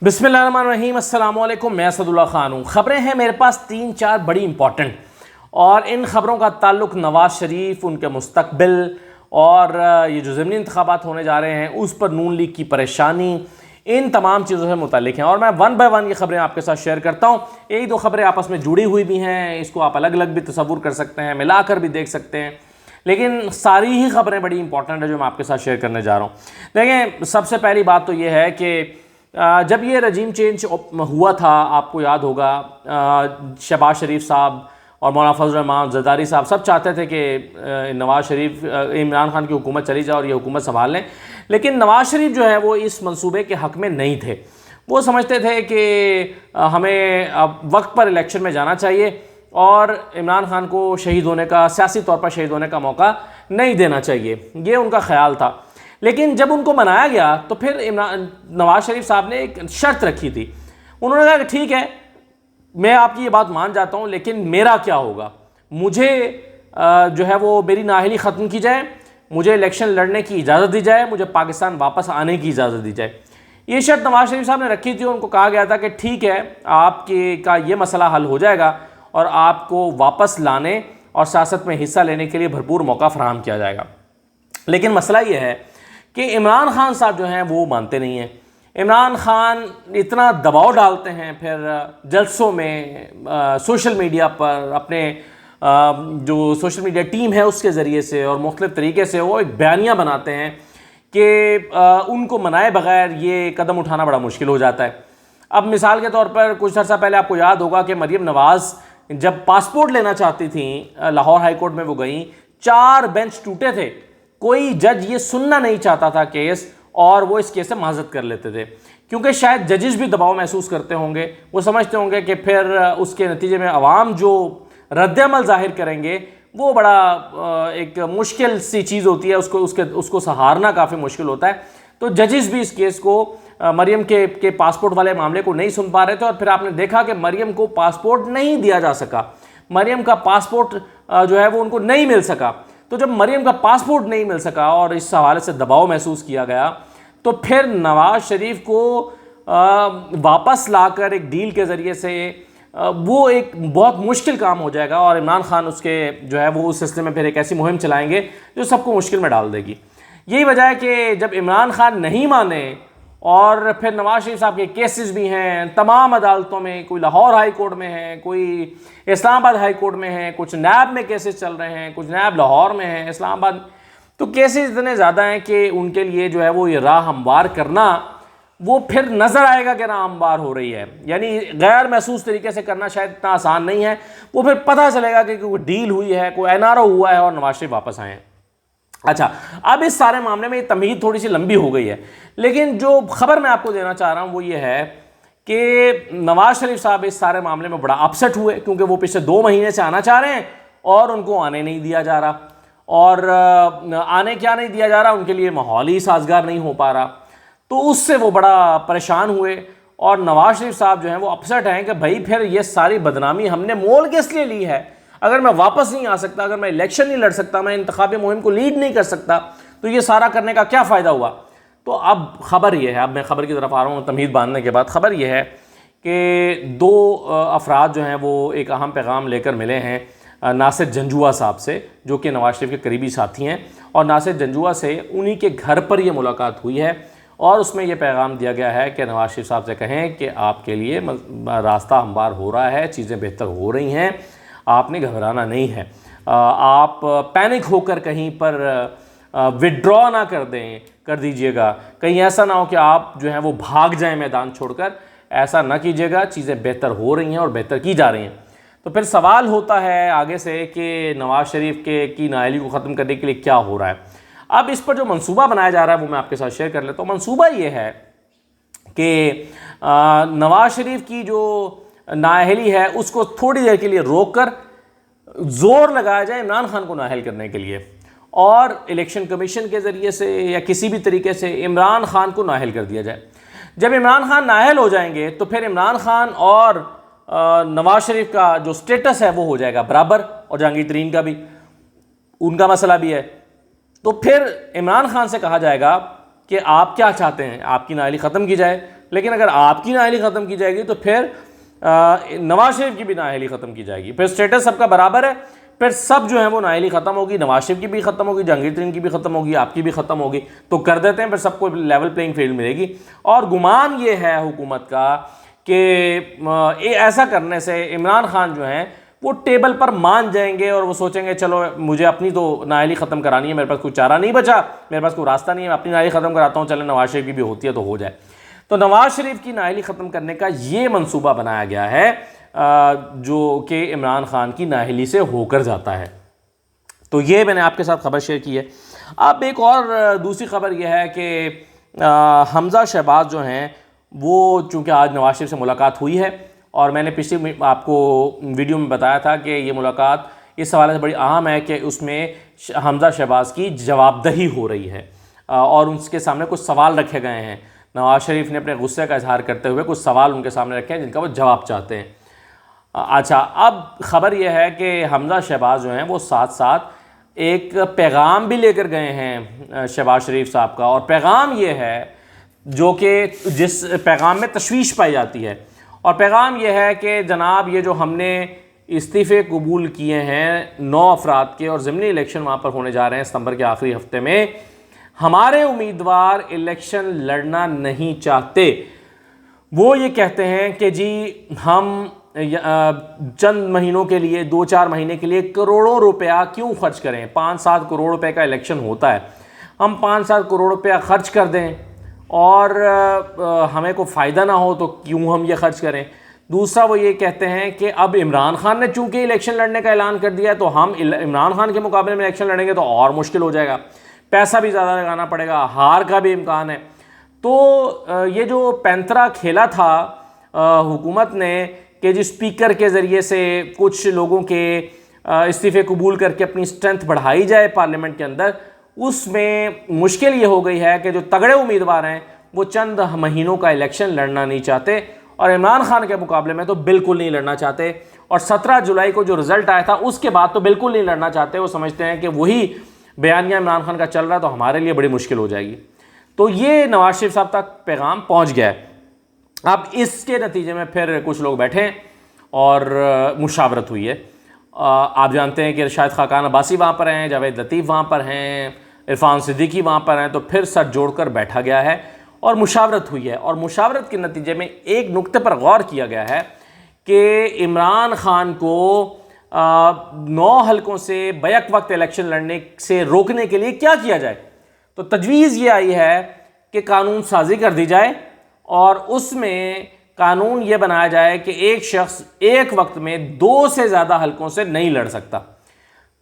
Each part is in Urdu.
بسم اللہ الرحمن الرحیم، السلام علیکم۔ میں اسد اللہ خان ہوں۔ خبریں ہیں میرے پاس 3-4 بڑی امپورٹنٹ، اور ان خبروں کا تعلق نواز شریف، ان کے مستقبل اور یہ جو ضمنی انتخابات ہونے جا رہے ہیں اس پر نون لیگ کی پریشانی، ان تمام چیزوں سے متعلق ہیں، اور میں 1 بائی 1 یہ خبریں آپ کے ساتھ شیئر کرتا ہوں۔ یہی 2 خبریں آپس میں جڑی ہوئی بھی ہیں، اس کو آپ الگ الگ بھی تصور کر سکتے ہیں، ملا کر بھی دیکھ سکتے ہیں، لیکن ساری ہی خبریں بڑی امپورٹنٹ ہیں جو میں آپ کے ساتھ شیئر کرنے جا رہا ہوں۔ دیکھیں، سب سے پہلی بات تو یہ ہے کہ جب یہ رجیم چینج ہوا تھا، آپ کو یاد ہوگا، شہباز شریف صاحب اور مولانا فضل الرحمان زرداری صاحب سب چاہتے تھے کہ نواز شریف، عمران خان کی حکومت چلی جائے اور یہ حکومت سنبھال لیں، لیکن نواز شریف جو ہے وہ اس منصوبے کے حق میں نہیں تھے۔ وہ سمجھتے تھے کہ ہمیں اب وقت پر الیکشن میں جانا چاہیے اور عمران خان کو شہید ہونے کا، سیاسی طور پر شہید ہونے کا موقع نہیں دینا چاہیے، یہ ان کا خیال تھا۔ لیکن جب ان کو منایا گیا تو پھر نواز شریف صاحب نے ایک شرط رکھی تھی۔ انہوں نے کہا کہ ٹھیک ہے، میں آپ کی یہ بات مان جاتا ہوں، لیکن میرا کیا ہوگا؟ مجھے جو ہے وہ میری نااہلی ختم کی جائے، مجھے الیکشن لڑنے کی اجازت دی جائے، مجھے پاکستان واپس آنے کی اجازت دی جائے۔ یہ شرط نواز شریف صاحب نے رکھی تھی، ان کو کہا گیا تھا کہ ٹھیک ہے، آپ کا یہ مسئلہ حل ہو جائے گا اور آپ کو واپس لانے اور سیاست میں حصہ لینے کے لیے بھرپور موقع فراہم کیا جائے گا۔ لیکن مسئلہ یہ ہے کہ عمران خان صاحب جو ہیں وہ مانتے نہیں ہیں۔ عمران خان اتنا دباؤ ڈالتے ہیں، پھر جلسوں میں، سوشل میڈیا پر، اپنے جو سوشل میڈیا ٹیم ہے اس کے ذریعے سے اور مختلف طریقے سے وہ ایک بیانیہ بناتے ہیں کہ ان کو منائے بغیر یہ قدم اٹھانا بڑا مشکل ہو جاتا ہے۔ اب مثال کے طور پر کچھ عرصہ پہلے آپ کو یاد ہوگا کہ مریم نواز جب پاسپورٹ لینا چاہتی تھیں، لاہور ہائی کورٹ میں وہ گئیں، 4 بینچ ٹوٹے تھے، کوئی جج یہ سننا نہیں چاہتا تھا کیس، اور وہ اس کیس سے معذرت کر لیتے تھے، کیونکہ شاید ججز بھی دباؤ محسوس کرتے ہوں گے۔ وہ سمجھتے ہوں گے کہ پھر اس کے نتیجے میں عوام جو رد عمل ظاہر کریں گے وہ بڑا ایک مشکل سی چیز ہوتی ہے، اس کو سہارنا کافی مشکل ہوتا ہے۔ تو ججز بھی اس کیس کو، مریم کے پاسپورٹ والے معاملے کو نہیں سن پا رہے تھے، اور پھر آپ نے دیکھا کہ مریم کو پاسپورٹ نہیں دیا جا سکا، مریم کا پاسپورٹ جو ہے وہ ان کو نہیں مل سکا۔ تو جب مریم کا پاسپورٹ نہیں مل سکا اور اس حوالے سے دباؤ محسوس کیا گیا، تو پھر نواز شریف کو واپس لا کر ایک ڈیل کے ذریعے سے وہ ایک بہت مشکل کام ہو جائے گا، اور عمران خان اس کے جو ہے وہ اس سلسلے میں پھر ایک ایسی مہم چلائیں گے جو سب کو مشکل میں ڈال دے گی۔ یہی وجہ ہے کہ جب عمران خان نہیں مانے، اور پھر نواز شریف صاحب کے کیسز بھی ہیں تمام عدالتوں میں، کوئی لاہور ہائی کورٹ میں ہے، کوئی اسلام آباد ہائی کورٹ میں ہے، کچھ نیب میں کیسز چل رہے ہیں، کچھ نیب لاہور میں ہیں، اسلام آباد، تو کیسز اتنے زیادہ ہیں کہ ان کے لیے جو ہے وہ یہ راہ ہموار کرنا، وہ پھر نظر آئے گا کہ راہ ہموار ہو رہی ہے، یعنی غیر محسوس طریقے سے کرنا شاید اتنا آسان نہیں ہے۔ وہ پھر پتہ چلے گا کہ کوئی ڈیل ہوئی ہے، کوئی این آر او ہوا ہے اور نواز شریف واپس آئے ہیں۔ اچھا، اب اس سارے معاملے میں یہ تمہید تھوڑی سی لمبی ہو گئی ہے، لیکن جو خبر میں آپ کو دینا چاہ رہا ہوں وہ یہ ہے کہ نواز شریف صاحب اس سارے معاملے میں بڑا اپسٹ ہوئے، کیونکہ وہ پچھلے 2 مہینے سے آنا چاہ رہے ہیں اور ان کو آنے نہیں دیا جا رہا، اور آنے کیا نہیں دیا جا رہا، ان کے لیے ماحول ہی سازگار نہیں ہو پا رہا، تو اس سے وہ بڑا پریشان ہوئے، اور نواز شریف صاحب جو ہیں وہ اپسٹ ہیں کہ بھائی پھر یہ ساری بدنامی ہم نے مول کس لیے لی ہے؟ اگر میں واپس نہیں آ سکتا، اگر میں الیکشن نہیں لڑ سکتا، میں انتخابی مہم کو لیڈ نہیں کر سکتا، تو یہ سارا کرنے کا کیا فائدہ ہوا؟ تو اب خبر یہ ہے، اب میں خبر کی طرف آ رہا ہوں تمہید باندھنے کے بعد، خبر یہ ہے کہ 2 افراد جو ہیں وہ ایک اہم پیغام لے کر ملے ہیں ناصر جنجوعہ صاحب سے، جو کہ نواز شریف کے قریبی ساتھی ہیں، اور ناصر جنجوعہ سے انہی کے گھر پر یہ ملاقات ہوئی ہے، اور اس میں یہ پیغام دیا گیا ہے کہ نواز شریف صاحب سے کہیں کہ آپ کے لیے راستہ ہموار ہو رہا ہے، چیزیں بہتر ہو رہی ہیں، آپ نے گھبرانا نہیں ہے، آپ پینک ہو کر کہیں پر وڈرا نہ کر دیجئے گا، کہیں ایسا نہ ہو کہ آپ جو ہیں وہ بھاگ جائیں میدان چھوڑ کر، ایسا نہ کیجئے گا، چیزیں بہتر ہو رہی ہیں اور بہتر کی جا رہی ہیں۔ تو پھر سوال ہوتا ہے آگے سے کہ نواز شریف کی نااہلی کو ختم کرنے کے لیے کیا ہو رہا ہے؟ اب اس پر جو منصوبہ بنایا جا رہا ہے وہ میں آپ کے ساتھ شیئر کر لیتا ہوں۔ منصوبہ یہ ہے کہ نواز شریف کی جو نااہلی ہے اس کو تھوڑی دیر کے لیے روک کر زور لگایا جائے عمران خان کو نااہل کرنے کے لیے، اور الیکشن کمیشن کے ذریعے سے یا کسی بھی طریقے سے عمران خان کو نااہل کر دیا جائے۔ جب عمران خان نااہل ہو جائیں گے تو پھر عمران خان اور نواز شریف کا جو سٹیٹس ہے وہ ہو جائے گا برابر، اور جہانگیر ترین کا بھی، ان کا مسئلہ بھی ہے۔ تو پھر عمران خان سے کہا جائے گا کہ آپ کیا چاہتے ہیں، آپ کی نااہلی ختم کی جائے لیکن اگر آپ کی نااہلی ختم کی جائے گی تو پھر نواز شریف کی بھی نااہلی ختم کی جائے گی، پھر اسٹیٹس سب کا برابر ہے، پھر سب جو ہے وہ نااہلی ختم ہوگی، نواز شریف کی بھی ختم ہوگی، جہانگیر ترین کی بھی ختم ہوگی، آپ کی بھی ختم ہوگی، تو کر دیتے ہیں، پھر سب کو لیول پلینگ فیلڈ ملے گی۔ اور گمان یہ ہے حکومت کا کہ ایسا کرنے سے عمران خان جو ہیں وہ ٹیبل پر مان جائیں گے اور وہ سوچیں گے چلو مجھے اپنی تو نااہلی ختم کرانی ہے، میرے پاس کوئی چارہ نہیں بچا، میرے پاس کوئی راستہ نہیں ہے، میں اپنی نااہلی ختم کراتا ہوں، چلیں نواز شریف کی بھی ہوتی ہے تو ہو جائے۔ تو نواز شریف کی نااہلی ختم کرنے کا یہ منصوبہ بنایا گیا ہے جو کہ عمران خان کی نااہلی سے ہو کر جاتا ہے۔ تو یہ میں نے آپ کے ساتھ خبر شیئر کی ہے۔ اب ایک اور دوسری خبر یہ ہے کہ حمزہ شہباز جو ہیں وہ چونکہ آج نواز شریف سے ملاقات ہوئی ہے، اور میں نے پچھلی آپ کو ویڈیو میں بتایا تھا کہ یہ ملاقات اس حوالے سے بڑی اہم ہے کہ اس میں حمزہ شہباز کی جواب دہی ہو رہی ہے اور ان کے سامنے کچھ سوال رکھے گئے ہیں۔ نواز شریف نے اپنے غصے کا اظہار کرتے ہوئے کچھ سوال ان کے سامنے رکھے ہیں جن کا وہ جواب چاہتے ہیں۔ اچھا، اب خبر یہ ہے کہ حمزہ شہباز جو ہیں وہ ساتھ ساتھ ایک پیغام بھی لے کر گئے ہیں شہباز شریف صاحب کا، اور پیغام یہ ہے جو کہ جس پیغام میں تشویش پائی جاتی ہے، اور پیغام یہ ہے کہ جناب یہ جو ہم نے استعفے قبول کیے ہیں 9 افراد کے اور ضمنی الیکشن وہاں پر ہونے جا رہے ہیں ستمبر کے آخری ہفتے میں، ہمارے امیدوار الیکشن لڑنا نہیں چاہتے۔ وہ یہ کہتے ہیں کہ جی ہم چند مہینوں کے لیے 2-4 مہینے کے لیے کروڑوں روپیہ کیوں خرچ کریں، 5-7 کروڑ روپے کا الیکشن ہوتا ہے، ہم 5-7 کروڑ روپیہ خرچ کر دیں اور ہمیں کوئی فائدہ نہ ہو تو کیوں ہم یہ خرچ کریں۔ دوسرا وہ یہ کہتے ہیں کہ اب عمران خان نے چونکہ الیکشن لڑنے کا اعلان کر دیا ہے تو ہم عمران خان کے مقابلے میں الیکشن لڑیں گے تو اور مشکل ہو جائے گا، پیسہ بھی زیادہ لگانا پڑے گا، ہار کا بھی امکان ہے۔ تو یہ جو پینترا کھیلا تھا حکومت نے کہ جس اسپیکر کے ذریعے سے کچھ لوگوں کے استعفے قبول کر کے اپنی اسٹرینتھ بڑھائی جائے پارلیمنٹ کے اندر، اس میں مشکل یہ ہو گئی ہے کہ جو تگڑے امیدوار ہیں وہ چند مہینوں کا الیکشن لڑنا نہیں چاہتے اور عمران خان کے مقابلے میں تو بالکل نہیں لڑنا چاہتے، اور 17 جولائی کو جو رزلٹ آیا تھا اس کے بعد تو بالکل نہیں لڑنا چاہتے۔ وہ سمجھتے ہیں کہ وہی بیانیہ عمران خان کا چل رہا ہے تو ہمارے لیے بڑی مشکل ہو جائے گی۔ تو یہ نواز شریف صاحب تک پیغام پہنچ گیا ہے۔ اب اس کے نتیجے میں پھر کچھ لوگ بیٹھے اور مشاورت ہوئی ہے۔ آپ جانتے ہیں کہ شاہد خاقان عباسی وہاں پر ہیں، جاوید لطیف وہاں پر ہیں، عرفان صدیقی وہاں پر ہیں، تو پھر سر جوڑ کر بیٹھا گیا ہے اور مشاورت ہوئی ہے، اور مشاورت کے نتیجے میں ایک نقطے پر غور کیا گیا ہے کہ عمران خان کو 9 حلقوں سے بیک وقت الیکشن لڑنے سے روکنے کے لیے کیا کیا جائے۔ تو تجویز یہ آئی ہے کہ قانون سازی کر دی جائے اور اس میں قانون یہ بنایا جائے کہ ایک شخص ایک وقت میں 2 سے زیادہ حلقوں سے نہیں لڑ سکتا۔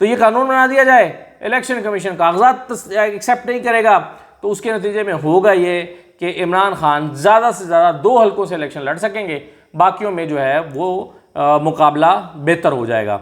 تو یہ قانون بنا دیا جائے، الیکشن کمیشن کاغذات ایکسیپٹ نہیں کرے گا، تو اس کے نتیجے میں ہوگا یہ کہ عمران خان زیادہ سے زیادہ 2 حلقوں سے الیکشن لڑ سکیں گے، باقیوں میں جو ہے وہ مقابلہ بہتر ہو جائے گا۔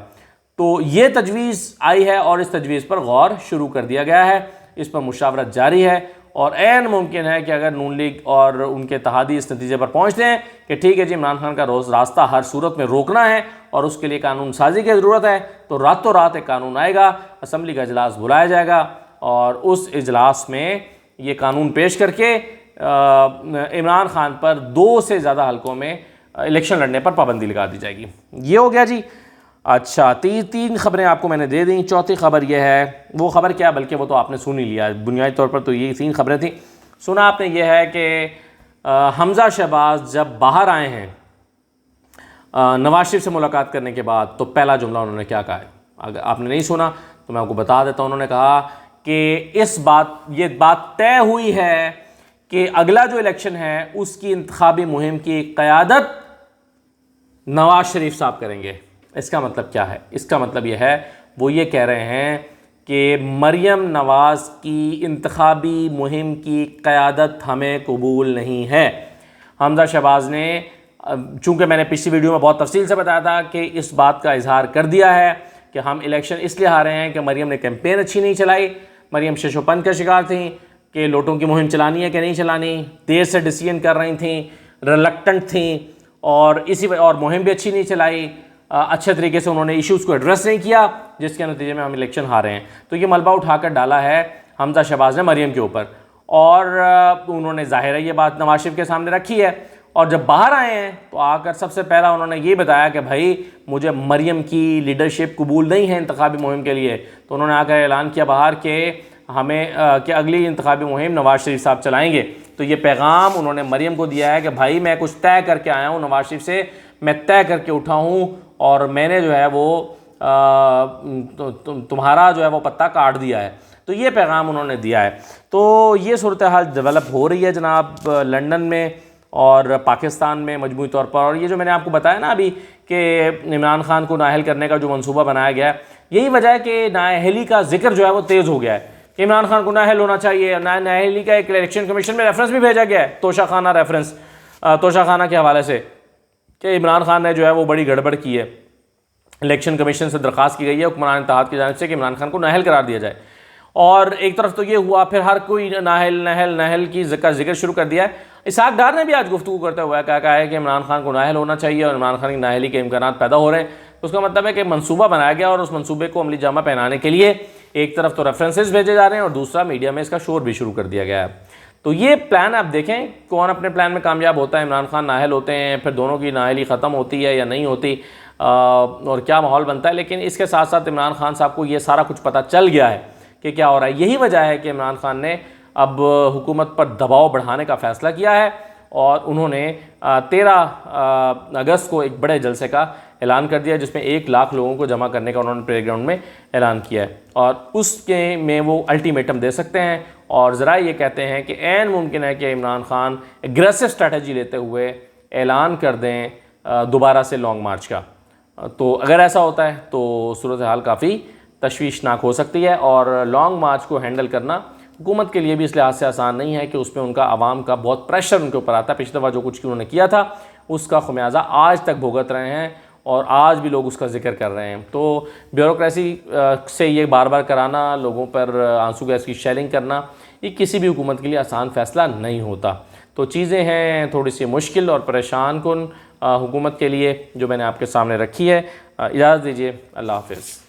تو یہ تجویز آئی ہے اور اس تجویز پر غور شروع کر دیا گیا ہے، اس پر مشاورت جاری ہے، اور عین ممکن ہے کہ اگر نون لیگ اور ان کے اتحادی اس نتیجے پر پہنچتے ہیں کہ ٹھیک ہے جی عمران خان کا راستہ ہر صورت میں روکنا ہے اور اس کے لیے قانون سازی کی ضرورت ہے، تو راتوں رات ایک قانون آئے گا، اسمبلی کا اجلاس بلایا جائے گا اور اس اجلاس میں یہ قانون پیش کر کے عمران خان پر 2 سے زیادہ حلقوں میں الیکشن لڑنے پر پابندی لگا دی جائے گی۔ یہ ہو گیا جی۔ اچھا، 3 خبریں آپ کو میں نے دے دیں۔ چوتھی خبر یہ ہے، وہ خبر کیا بلکہ وہ تو آپ نے سن ہی لیا، بنیادی طور پر تو یہ 3 خبریں تھیں۔ سنا آپ نے یہ ہے کہ حمزہ شہباز جب باہر آئے ہیں نواز شریف سے ملاقات کرنے کے بعد تو پہلا جملہ انہوں نے کیا کہا ہے؟ اگر آپ نے نہیں سنا تو میں آپ کو بتا دیتا ہوں۔ انہوں نے کہا کہ یہ بات طے ہوئی ہے کہ اگلا جو الیکشن ہے اس کی انتخابی مہم کی قیادت نواز شریف صاحب کریں گے۔ اس کا مطلب کیا ہے؟ اس کا مطلب یہ ہے، وہ یہ کہہ رہے ہیں کہ مریم نواز کی انتخابی مہم کی قیادت ہمیں قبول نہیں ہے۔ حمزہ شہباز نے، چونکہ میں نے پچھلی ویڈیو میں بہت تفصیل سے بتایا تھا کہ اس بات کا اظہار کر دیا ہے کہ ہم الیکشن اس لیے ہارے ہیں کہ مریم نے کیمپین اچھی نہیں چلائی، مریم ششوپن کا شکار تھیں کہ لوٹوں کی مہم چلانی ہے کہ نہیں چلانی، دیر سے ڈیسیژن کر رہی تھیں، ریلکٹنٹ تھیں، اور مہم بھی اچھی نہیں چلائی، اچھے طریقے سے انہوں نے ایشوز کو ایڈریس نہیں کیا، جس کے نتیجے میں ہم الیکشن ہارے ہیں۔ تو یہ ملبہ اٹھا کر ڈالا ہے حمزہ شہباز نے مریم کے اوپر، اور انہوں نے ظاہر ہے یہ بات نواز شریف کے سامنے رکھی ہے، اور جب باہر آئے ہیں تو آ کر سب سے پہلا انہوں نے یہ بتایا کہ بھائی مجھے مریم کی لیڈرشپ قبول نہیں ہے انتخابی مہم کے لیے، تو انہوں نے آ کر اعلان کیا باہر کہ ہمیں کہ اگلی انتخابی مہم نواز شریف صاحب چلائیں گے۔ تو یہ پیغام انہوں نے مریم کو دیا ہے کہ بھائی میں کچھ طے کر کے آیا ہوں نواز شریف سے، میں طے کر کے اٹھا ہوں، اور میں نے جو ہے وہ تمہارا جو ہے وہ پتہ کاٹ دیا ہے۔ تو یہ پیغام انہوں نے دیا ہے۔ تو یہ صورتحال ڈیولپ ہو رہی ہے جناب لندن میں اور پاکستان میں مجموعی طور پر، اور یہ جو میں نے آپ کو بتایا نا ابھی کہ عمران خان کو نااہل کرنے کا جو منصوبہ بنایا گیا ہے، یہی وجہ ہے کہ نااہلی کا ذکر جو ہے وہ تیز ہو گیا ہے کہ عمران خان کو نااہل ہونا چاہیے۔ نااہلی کا ایک الیکشن کمیشن میں ریفرنس بھی بھیجا گیا ہے، توشہ خانہ ریفرنس، توشہ خانہ کے حوالے سے، کہ عمران خان نے جو ہے وہ بڑی گڑبڑ کی ہے۔ الیکشن کمیشن سے درخواست کی گئی ہے حکمران اتحاد کی جانب سے کہ عمران خان کو نااہل قرار دیا جائے، اور ایک طرف تو یہ ہوا، پھر ہر کوئی نااہل کی ذکر شروع کر دیا ہے۔ اسحاق ڈار نے بھی آج گفتگو کرتے ہوئے کہا ہے کہ عمران خان کو نااہل ہونا چاہیے، اور عمران خان کی نااہلی کے امکانات پیدا ہو رہے ہیں۔ اس کا مطلب ہے کہ منصوبہ بنایا گیا، اور اس منصوبے کو عملی جامہ پہنانے کے لیے ایک طرف تو ریفرنسز بھیجے جا رہے ہیں، اور دوسرا میڈیا میں اس کا شور بھی شروع کر دیا گیا ہے۔ تو یہ پلان آپ دیکھیں کون اپنے پلان میں کامیاب ہوتا ہے۔ عمران خان نااہل ہوتے ہیں، پھر دونوں کی نااہلی ختم ہوتی ہے یا نہیں ہوتی، اور کیا ماحول بنتا ہے۔ لیکن اس کے ساتھ ساتھ عمران خان صاحب کو یہ سارا کچھ پتہ چل گیا ہے کہ کیا ہو رہا ہے۔ یہی وجہ ہے کہ عمران خان نے اب حکومت پر دباؤ بڑھانے کا فیصلہ کیا ہے، اور انہوں نے 13 اگست کو ایک بڑے جلسے کا اعلان کر دیا جس میں 1 لاکھ لوگوں کو جمع کرنے کا انہوں نے پلے گراؤنڈ میں اعلان کیا ہے، اور اس کے میں وہ الٹیمیٹم دے سکتے ہیں، اور ذرائع یہ کہتے ہیں کہ عین ممکن ہے کہ عمران خان اگریسو اسٹریٹجی لیتے ہوئے اعلان کر دیں دوبارہ سے لانگ مارچ کا۔ تو اگر ایسا ہوتا ہے تو صورتحال کافی تشویشناک ہو سکتی ہے، اور لانگ مارچ کو ہینڈل کرنا حکومت کے لیے بھی اس لحاظ سے آسان نہیں ہے کہ اس میں ان کا عوام کا بہت پریشر ان کے اوپر آتا ہے۔ پچھلی دفعہ جو کچھ انہوں نے کیا تھا اس کا خمیازہ آج تک بھگت رہے ہیں، اور آج بھی لوگ اس کا ذکر کر رہے ہیں۔ تو بیوروکریسی سے یہ بار بار کرانا، لوگوں پر آنسو گیس کی شیلنگ کرنا، یہ کسی بھی حکومت کے لیے آسان فیصلہ نہیں ہوتا۔ تو چیزیں ہیں تھوڑی سی مشکل اور پریشان کن حکومت کے لیے جو میں نے آپ کے سامنے رکھی ہے۔ اجازت دیجیے، اللہ حافظ۔